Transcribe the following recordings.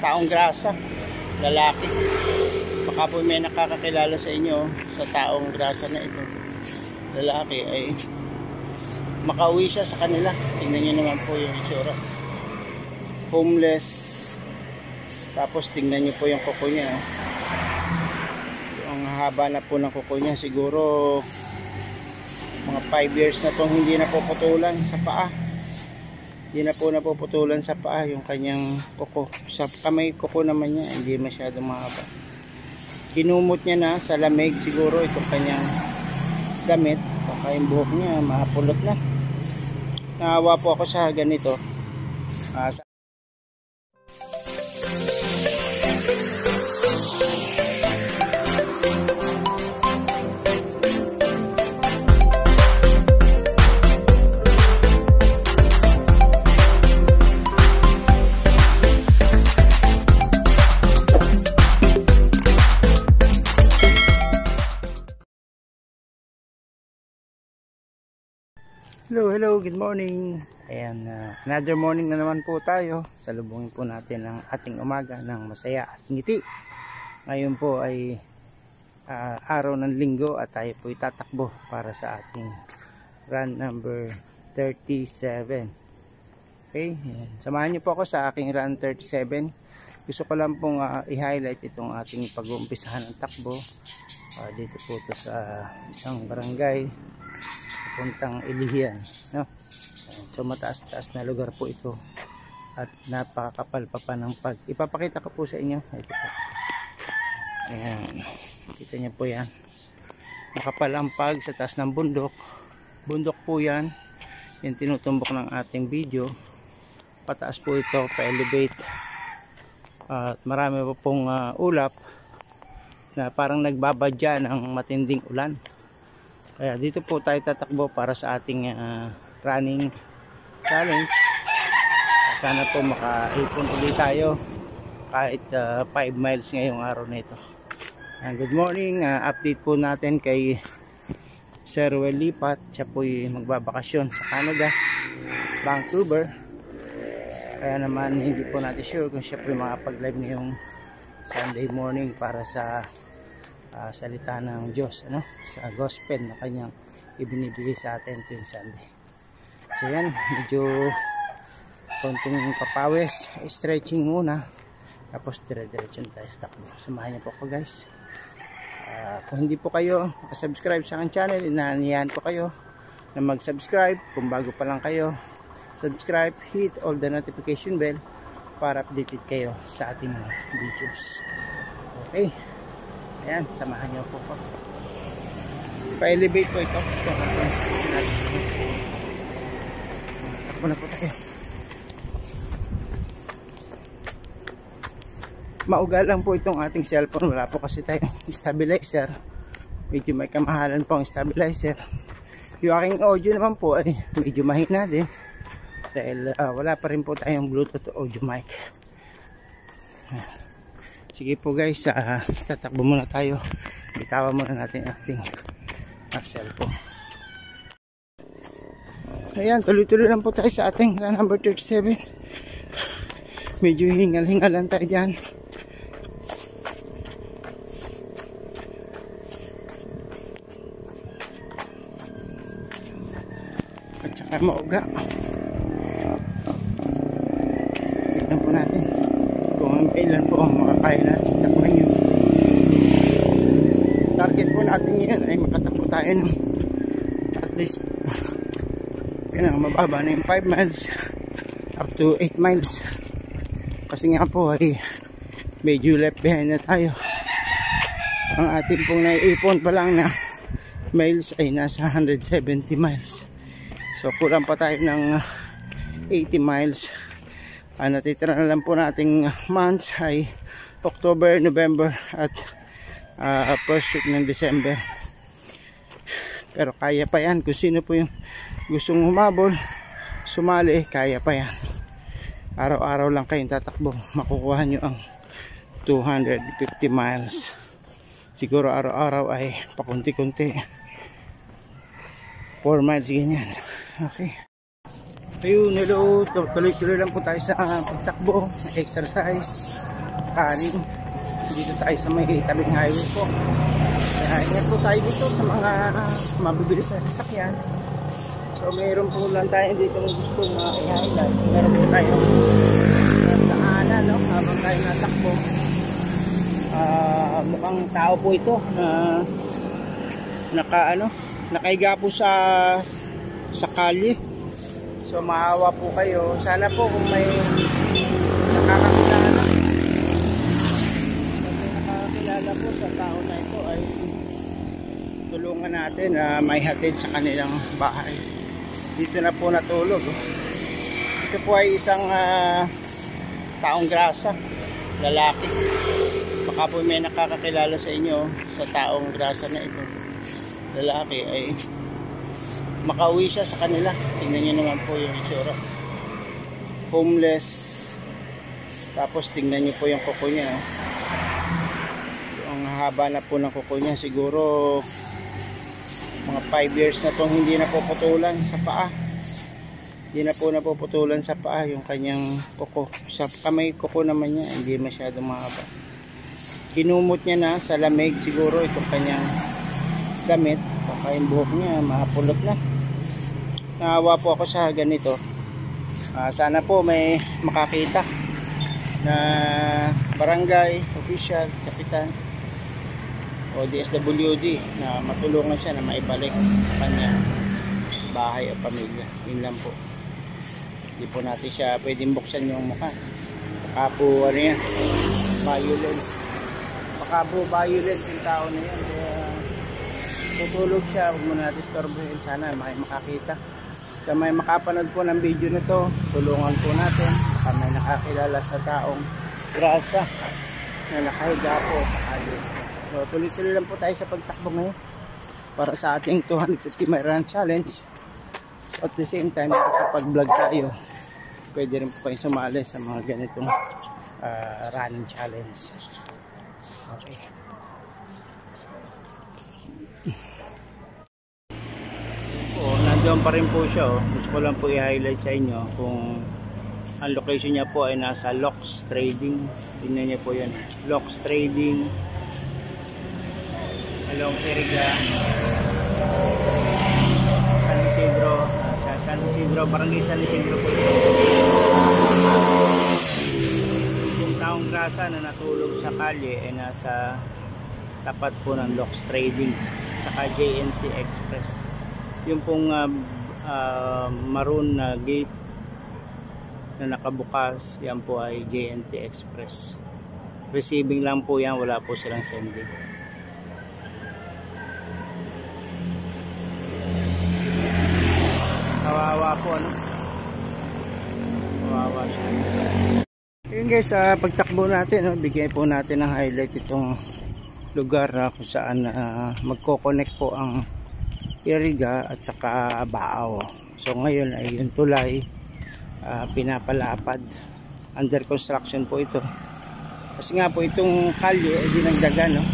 taong grasa, lalaki. Baka po may nakakakilala sa inyo sa taong grasa na ito, lalaki, ay makauwi siya sa kanila. Tingnan nyo naman po yung itsura, homeless. Tapos tingnan nyo po yung kuko niya. Ang haba na po ng kuko niya, siguro mga 5 years na itong hindi napuputulan sa paa. Hindi na po napuputulan sa paa yung kanyang kuko. Sa kamay kuko naman niya, hindi masyadong mahaba. Kinumot niya na sa lamig siguro itong kanyang damit. Baka yung buhok niya mapulot na. Naawa po ako sa ganito. Hello, good morning. Ayan, another morning na naman po tayo. Salubungin po natin ang ating umaga ng masaya at ngiti. Ngayon po ay araw ng linggo at tayo po itatakbo para sa ating run number 37. Okay, ayan. Samahan niyo po ako sa aking run 37. Gusto ko lang pong i-highlight itong ating pag-uumpisahan ng takbo. Dito po ito sa isang barangay puntang Ilihian, no? So mataas-taas na lugar po ito at napakakapal pa ng pag. Ipapakita ko po sa inyo. Ito po. Ayan, kita niyo po yan, makapal ang pag sa taas ng bundok. Bundok po yan, yung tinutumbok ng ating video. Pataas po ito, pa-elevate, at marami po pong ulap na parang nagbabadya ng matinding ulan. Kaya dito po tayo tatakbo para sa ating running challenge. Sana po makaipon ulit tayo kahit 5 miles ngayong araw na ito. Good morning, update po natin kay Sir Well Lipat. Siya po magbabakasyon sa Canada, Vancouver. Kaya naman hindi po natin sure kung siya po makapag-live ngayong Sunday morning para sa salita ng Diyos, ano? Sa gospel na kanyang ibinibigay sa atin tuwing Sunday. So yan, medyo konting papawis, stretching muna, tapos dire-diretso tayo sa takbo. Samahan niyo po ako, guys. Kung hindi po kayo nakasubscribe sa aking channel, inaaniyahan po kayo na mag-subscribe. Kung bago pa lang kayo, subscribe, hit all the notification bell para updated kayo sa ating mga videos. Okay, ayan, samahan niyo po po. Pa-elevate po ito. Takbo na po tayo. Maugal lang po itong ating cellphone. Wala po kasi tayong stabilizer. Medyo may kamahalan po ang stabilizer. Yung aking audio naman po ay medyo mahina din. Dahil wala pa rin po tayong Bluetooth audio mic. Sige po guys, tatakbo muna tayo. Bitawan muna natin ating cellphone. Ayan, tuloy-tuloy lang po tayo sa ating run number 37. Medyo hingal-hingal lang tayo dyan. At saka mauga. Tignan po natin kung ilan po ang makakaya natin takbuhan yun. Target po natin yan ay makatakbo tayo ng at least mababa na yung 5 miles up to 8 miles kasi nga po ay medyo left behind na tayo. Ang ating pong naiipon pa lang na miles ay nasa 170 miles, so kulang pa tayo ng 80 miles. Natitira na lang po nating months ay October, November at first week ng December. Pero kaya pa yan. Kung sino po yung gustong humabol, sumali, kaya pa yan. Araw-araw lang kayong tatakbo, makukuha nyo ang 250 miles. Siguro araw-araw ay pakunti-kunti, 4 miles ganyan. Okay, Ayun, hello. Tuloy-tuloy lang po tayo sa pagtakbo, exercise, running. Dito tayo sa may tabing highway po. Kaya ingat po tayo dito sa mga mabibilis na sasakyan. So mayroon po lang tayo dito ng gusto na i-highlight. Meron po tayo daanan, no? Habang tayo natakbo. Mukhang tao po ito na nakahiga po sa kalye. So maawa po kayo. Sana po kung may nakakakilala po sa tao na ito ay tulungan natin na may hatid sa kanilang bahay. Dito na po natulog. Ito po ay isang taong grasa, lalaki. Baka po may nakakakilala sa inyo sa taong grasa na ito, lalaki, ay makauwi siya sa kanila. Tingnan nyo naman po yung itsura, homeless. Tapos tingnan nyo po yung kuko niya. Ang haba na po ng kuko niya. Siguro mga 5 years na itong hindi napuputulan sa paa. Hindi na po napuputulan sa paa yung kanyang kuko. Sa kamay kuko naman niya, hindi masyadong mahaba. Kinumot niya na sa lamig siguro itong kanyang damit. Baka yung buhok niya mapulot na. Naawa po ako sa ganito. Sana po may makakita na barangay official, kapitan o DSWD na matulungan siya na maibalik sa kanyang bahay o pamilya. Yun lang po. Hindi po natin siya pwedeng buksan yung mukha. Baka po ano yan, violent. Baka po violent yung tao na yan. Kaya tutulog siya, huwag mo natin istorbohin. Sana may makakita. Sa may makapanood po ng video na to, tulungan po natin. Baka may nakakilala sa taong grasa na nakahiga po sa kalye. So tuloy-tuloy lang po tayo sa pagtakbo ngayon para sa ating 250 mile run challenge. At the same time, kapag vlog tayo, pwede rin po kayong sumali sa mga ganitong running challenge. Okay. Nandiyan pa rin po siya. Gusto ko lang po i-highlight sa inyo kung ang location niya po ay nasa Locks Trading. Tingnan niyo po yan, Locks Trading, along Eriga, San Isidro, San Isidro, Barangay San Isidro po ito. Yung taong grasa na natulog sa kalye ay nasa tapat po ng Locks Trading saka JNT Express. Yung pong maroon na gate na nakabukas, yan po ay JNT Express. Receiving lang po yan, wala po silang sending. Kawawa po, ano? Kawawa siya. Yun guys, pagtakbo natin, bigyan po natin ng highlight itong lugar kung saan magko-connect po ang Iriga at saka Baaw. So ngayon ay yung tulay pinapalapad, under construction po ito kasi nga po itong kalye ay dinagdagan, no?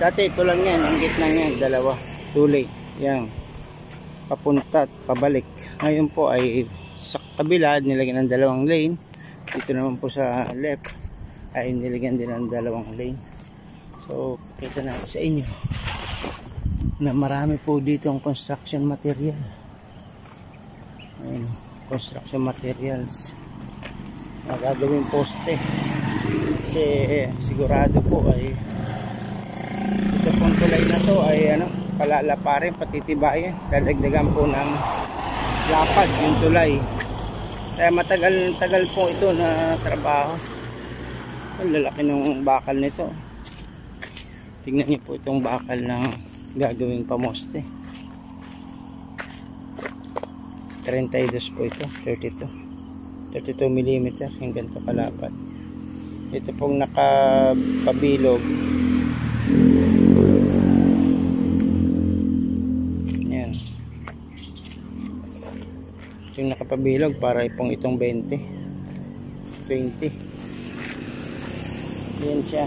Dati ito lang yan, ang gitna yan, dalawa tulay yan papunta at pabalik. Ngayon po ay sa kabila nilagyan ng dalawang lane, dito naman po sa left ay nilagyan din ng dalawang lane. So kita natin sa inyo na marami po dito ang construction material. Ayun, construction materials na gagawin poste. Kasi sigurado po ay ito pong tulay na to ay palalaparin, patitibayan, dadagdagan po ng lapad yung tulay. Kaya matagal po ito na trabaho. Ang lalaki ng bakal nito. Tingnan niyo po itong bakal ng gagawing pamoste. 32 po ito, 32 mm yung ganito kalapad. Ito pong nakapabilog, yan, yung nakapabilog para pong itong 20 yan siya,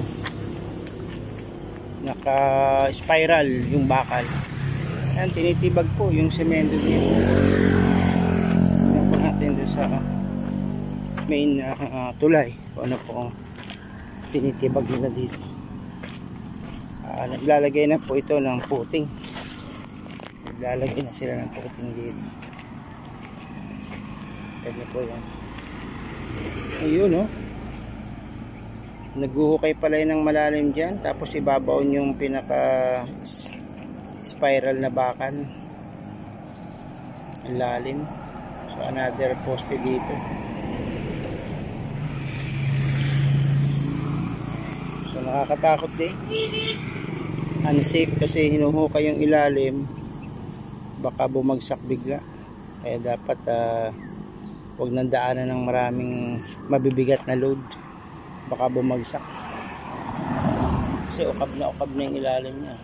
naka-spiral yung bakal. Yan, tinitibag po yung semento niya. Tignan po natin sa main tulay kung ano po ang tinitibag nila dito. Naglalagay na po ito ng puting. Naglalagay na sila ng puting dito. Kaya po yan. Ayun, no? Naghuhukay pala yun ng malalim dyan. Tapos ibabaw yung pinaka spiral na bakal. Ang lalim. So another poste dito. So nakakatakot din. Unsafe kasi hinuhukay yung ilalim. Baka bumagsak bigla. Kaya dapat huwag nang daanan ng maraming mabibigat na load. Baka bumagsak. Kasi ukab na yung ilalim niya.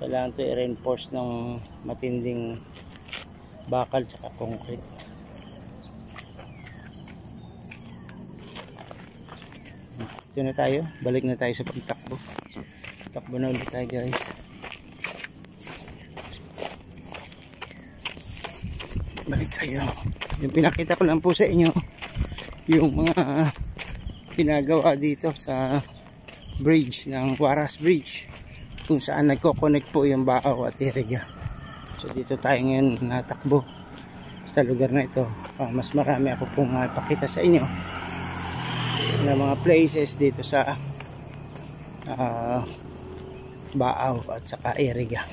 Kailangan ito i-reinforce ng matinding bakal tsaka concrete. Ito na tayo. Balik na tayo sa pagtakbo. Takbo na ulit tayo, guys. Balik tayo. Yung pinakita ko lang po sa inyo yung mga ginagawa dito sa bridge ng Waras Bridge, kung saan nagko-connect po yung Baaw at Iriga. So dito tayo ngayon natakbo sa lugar na ito. Mas marami ako pong ipakita sa inyo na mga places dito sa Baaw at saka Iriga.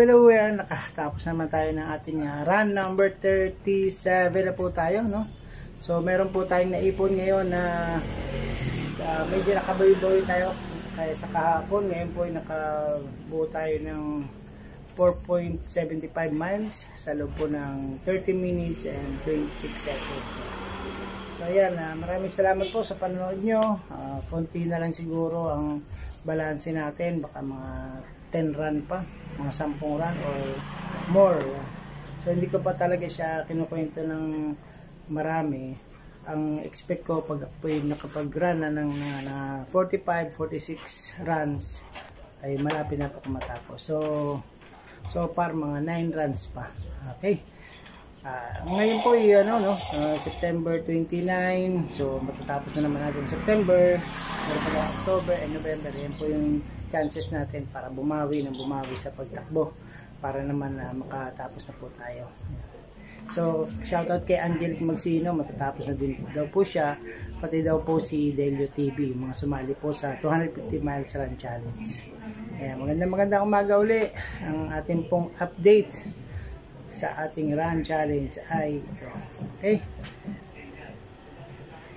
Hello, nakatapos naman tayo ng ating run number 37 na po tayo, no? So meron po tayong naipon ngayon na medyo nakabawi-bawi tayo kaya sa kahapon. Ngayon po ay nakabuo tayo ng 4.75 miles sa loob po ng 30 minutes and 26 seconds. So ayan, maraming salamat po sa panonood nyo. Konti na lang siguro ang balanse natin, baka mga 10 run pa, mga 10 run or more. So hindi ko pa talaga siya kinukwento ng marami. Ang expect ko pag ako'y nakapag-run na ng 45-46 runs ay malapit na po matapos. So far mga 9 runs pa. Okay. Ngayon po September 29. So matatapos na naman natin September, October and November. Yan po yung chances natin para bumawi sa pagtakbo, para naman makatapos na po tayo. So shoutout kay Angelic Magsino, matatapos na din daw po siya, pati daw po si Delio TV, mga sumali po sa 250 miles run challenge. Kaya magandang umaga uli. Ang ating pong update sa ating run challenge ay ito. Okay,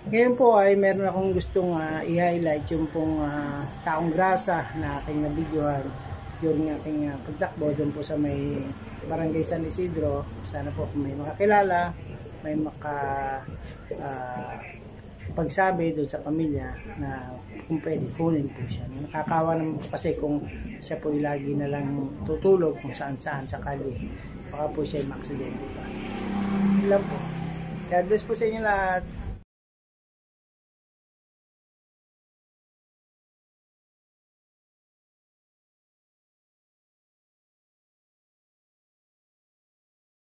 ngayon po ay meron akong gustong i-highlight yung pong taong grasa na aking nabidyohan during aking pagtakbo doon po sa may Barangay San Isidro. Sana po kung may makakilala, may pagsabi doon sa pamilya na kung pwede kunin po siya. Nakakawa naman po kasi kung siya po lagi na lang tutulog kung saan-saan sa kali, baka po siya ay ma-aksidente pa. Ilan po. God bless po sa inyo lahat.